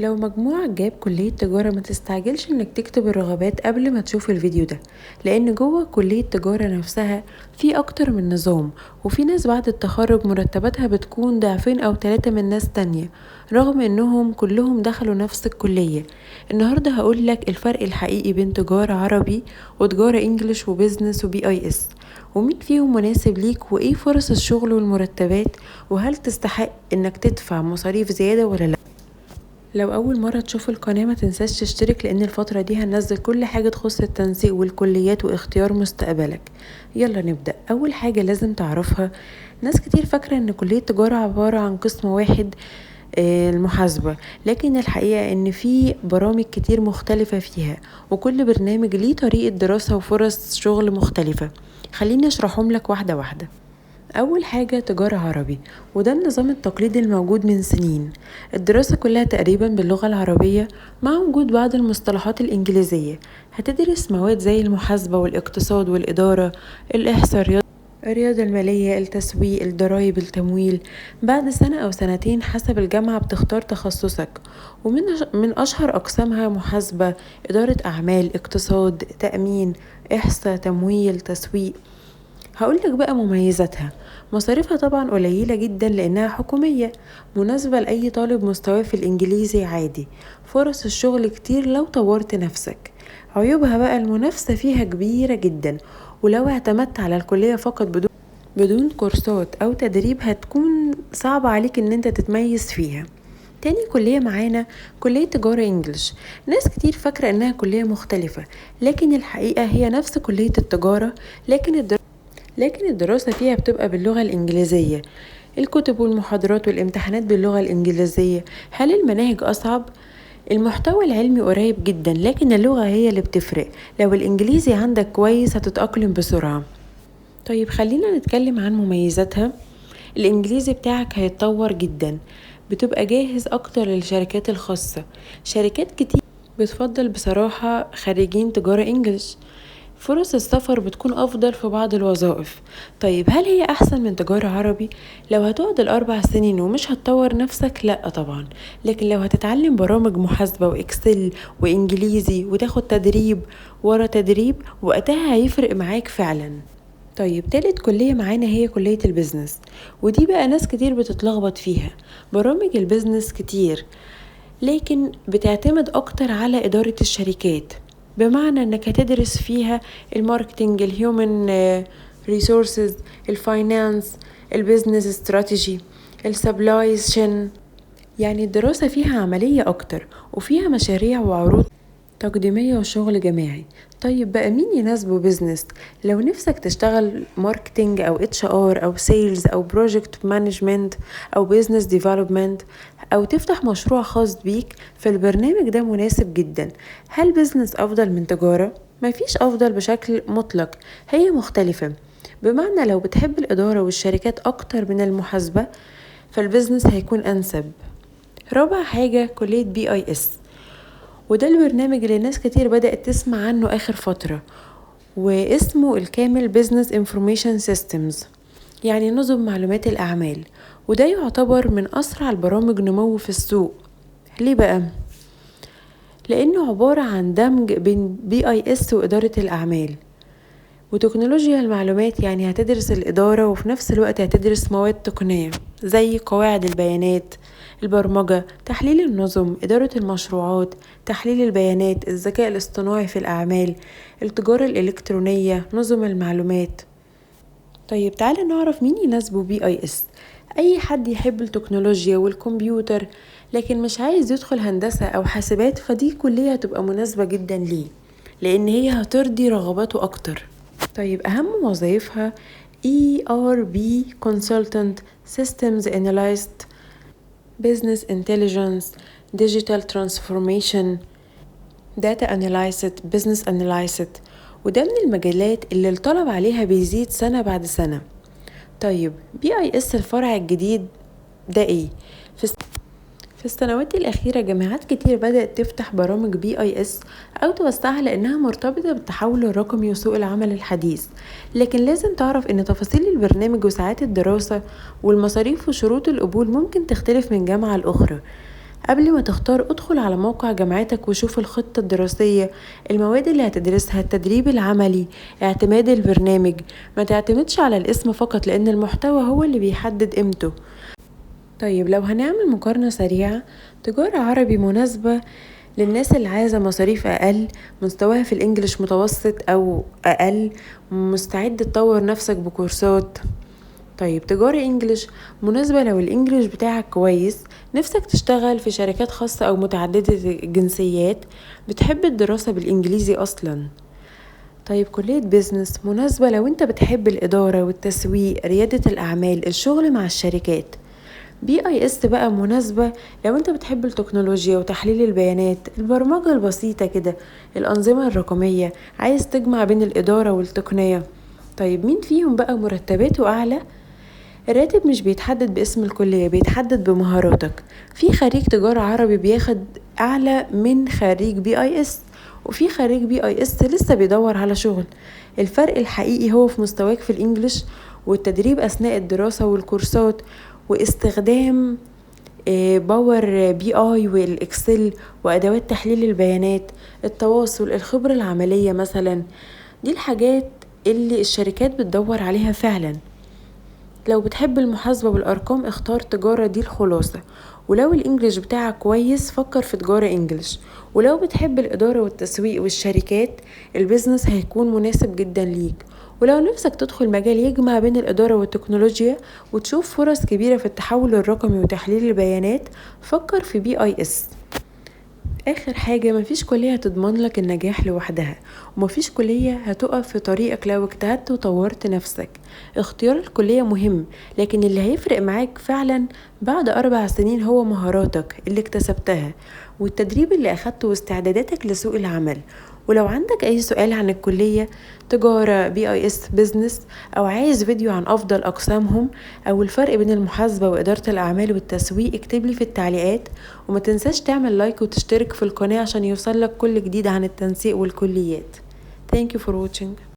لو مجموعك جاب كلية تجارة ما تستعجلش انك تكتب الرغبات قبل ما تشوف الفيديو ده، لان جوه كلية تجارة نفسها في اكتر من نظام، وفي ناس بعد التخرج مرتباتها بتكون ضعفين او 3 من ناس تانية رغم انهم كلهم دخلوا نفس الكلية. النهاردة هقولك الفرق الحقيقي بين تجارة عربي وتجارة انجليش وبزنس وبي اي اس، ومين فيهم مناسب ليك، وايه فرص الشغل والمرتبات، وهل تستحق انك تدفع مصاريف زيادة ولا لا. لو أول مرة تشوف القناة ما تنساش تشترك، لأن الفترة دي هننزل كل حاجة تخص التنسيق والكليات واختيار مستقبلك. يلا نبدأ. أول حاجة لازم تعرفها، ناس كتير فاكرة أن كلية تجارة عبارة عن قسم واحد، المحاسبة، لكن الحقيقة أن في برامج كتير مختلفة فيها، وكل برنامج ليه طريقة دراسة وفرص شغل مختلفة. خليني أشرحهم لك واحدة واحدة. أول حاجة تجارة عربي، وده النظام التقليدي الموجود من سنين. الدراسة كلها تقريبا باللغة العربية مع وجود بعض المصطلحات الإنجليزية. هتدرس مواد زي المحاسبة والاقتصاد والإدارة، الإحصاء، الرياضة المالية، التسويق، الضرايب، التمويل. بعد سنة أو سنتين حسب الجامعة بتختار تخصصك، ومن أشهر أقسامها محاسبة، إدارة أعمال، اقتصاد، تأمين، إحصاء، تمويل، تسويق. هقولك بقى مميزاتها. مصاريفها طبعا قليلة جدا لأنها حكومية، مناسبة لأي طالب مستواه في الإنجليزي عادي. فرص الشغل كتير لو طورت نفسك. عيوبها بقى المنافسة فيها كبيرة جدا، ولو اعتمدت على الكلية فقط بدون كورسات أو تدريب هتكون صعب عليك إن انت تتميز فيها. تاني كلية معانا كلية تجارة انجليش. ناس كتير فاكرة انها كلية مختلفة، لكن الحقيقة هي نفس كلية التجارة، لكن الدراسة فيها بتبقى باللغة الإنجليزية. الكتب والمحاضرات والامتحانات باللغة الإنجليزية. هل المناهج أصعب؟ المحتوى العلمي قريب جدا، لكن اللغة هي اللي بتفرق. لو الإنجليزي عندك كويس هتتأقلم بسرعة. طيب خلينا نتكلم عن مميزاتها. الإنجليزي بتاعك هيتطور جدا، بتبقى جاهز أكتر للشركات الخاصة. شركات كتير بتفضل بصراحة خريجين تجارة انجليش. فرص السفر بتكون أفضل في بعض الوظائف. طيب هل هي أحسن من تجارة عربي؟ لو هتقعد ال4 سنين ومش هتطور نفسك، لأ طبعا. لكن لو هتتعلم برامج محاسبة وإكسل وإنجليزي وتاخد تدريب ورا تدريب، وقتها هيفرق معاك فعلا. طيب تالت كلية معانا هي كلية البيزنس، ودي بقى ناس كتير بتتلخبط فيها. برامج البيزنس كتير، لكن بتعتمد أكتر على إدارة الشركات، بمعنى أنك هتدرس فيها الماركتينج، الهيومن ريسورسز، الفاينانس، البيزنس استراتيجي، السبلايشن. يعني الدراسة فيها عملية أكتر، وفيها مشاريع وعروض تقديمية وشغل جماعي. طيب بقى مين يناسبه بيزنس؟ لو نفسك تشتغل ماركتينج أو HR أو سيلز أو بروجكت مانجمنت أو بيزنس ديفلوبمنت، أو تفتح مشروع خاص بيك، فالبرنامج ده مناسب جدا. هل بيزنس أفضل من تجارة؟ مفيش أفضل بشكل مطلق، هي مختلفة. بمعنى لو بتحب الإدارة والشركات أكتر من المحاسبة، فالبيزنس هيكون أنسب. رابع حاجة كلية BIS، وده البرنامج اللي ناس كتير بدأت تسمع عنه آخر فترة، واسمه الكامل Business Information Systems، يعني نظم معلومات الأعمال. وده يعتبر من أسرع البرامج نمو في السوق. ليه بقى؟ لأنه عبارة عن دمج بين BIS وإدارة الأعمال وتكنولوجيا المعلومات. يعني هتدرس الإدارة وفي نفس الوقت هتدرس مواد تقنية زي قواعد البيانات، البرمجة، تحليل النظم، إدارة المشروعات، تحليل البيانات، الذكاء الاصطناعي في الأعمال، التجارة الإلكترونية، نظم المعلومات. طيب تعالى نعرف مين يناسبه BIS. أي حد يحب التكنولوجيا والكمبيوتر لكن مش عايز يدخل هندسة أو حاسبات، فدي كلية هتبقى مناسبة جدا ليه، لأن هي هترضي رغباته أكتر. طيب أهم وظائفها ERP Consultant, Systems Analyst, Business Intelligence, Digital Transformation, Data Analyst, Business Analyst. وده من المجالات اللي الطلب عليها بيزيد سنة بعد سنة. طيب BIS الفرع الجديد ده ايه؟ في السنوات الأخيرة جامعات كتير بدأت تفتح برامج BIS أو توسعها لأنها مرتبطة بالتحول الرقمي وسوق العمل الحديث. لكن لازم تعرف إن تفاصيل البرنامج وساعات الدراسة والمصاريف وشروط القبول ممكن تختلف من جامعة لأخرى. قبل ما تختار ادخل على موقع جامعتك وشوف الخطة الدراسية، المواد اللي هتدرسها، التدريب العملي، اعتماد البرنامج. ما تعتمدش على الاسم فقط لأن المحتوى هو اللي بيحدد قيمته. طيب لو هنعمل مقارنة سريعة، تجارة عربي مناسبة للناس اللي عايزة مصاريف أقل، مستواها في الإنجليش متوسط أو أقل، مستعد تطور نفسك بكورسات. طيب تجارة انجليش مناسبة لو الانجليش بتاعك كويس، نفسك تشتغل في شركات خاصة او متعددة الجنسيات، بتحب الدراسة بالانجليزي اصلا. طيب كلية بيزنس مناسبة لو انت بتحب الادارة والتسويق، ريادة الاعمال، الشغل مع الشركات. BIS بقى مناسبة لو انت بتحب التكنولوجيا وتحليل البيانات، البرمجة البسيطة كده، الأنظمة الرقمية، عايز تجمع بين الإدارة والتقنية. طيب مين فيهم بقى مرتباته أعلى؟ الراتب مش بيتحدد باسم الكلية، بيتحدد بمهاراتك. في خريج تجارة عربي بياخد أعلى من خريج BIS، وفي خريج BIS لسه بيدور على شغل. الفرق الحقيقي هو في مستواك في الإنجليش، والتدريب أثناء الدراسة والكورسات، واستخدام باور BI والإكسل وأدوات تحليل البيانات، التواصل، الخبرة العملية مثلا. دي الحاجات اللي الشركات بتدور عليها فعلا. لو بتحب المحاسبة والأرقام اختار تجارة، دي الخلاصة. ولو الإنجليش بتاعك كويس فكر في تجارة إنجليش. ولو بتحب الإدارة والتسويق والشركات، البيزنس هيكون مناسب جدا ليك. ولو نفسك تدخل مجال يجمع بين الإدارة والتكنولوجيا وتشوف فرص كبيرة في التحول الرقمي وتحليل البيانات، فكر في BIS. آخر حاجة، مفيش كلية هتضمن لك النجاح لوحدها، ومفيش كلية هتقف في طريقك لو اجتهدت وطورت نفسك. اختيار الكلية مهم، لكن اللي هيفرق معاك فعلا بعد 4 سنين هو مهاراتك اللي اكتسبتها، والتدريب اللي أخدته، واستعداداتك لسوق العمل. ولو عندك أي سؤال عن الكلية، تجارة، BIS، بيزنس، أو عايز فيديو عن أفضل أقسامهم، أو الفرق بين المحاسبة وإدارة الأعمال والتسويق، اكتبلي في التعليقات. وما تنساش تعمل لايك وتشترك في القناة عشان يوصلك كل جديد عن التنسيق والكليات. Thank you for watching.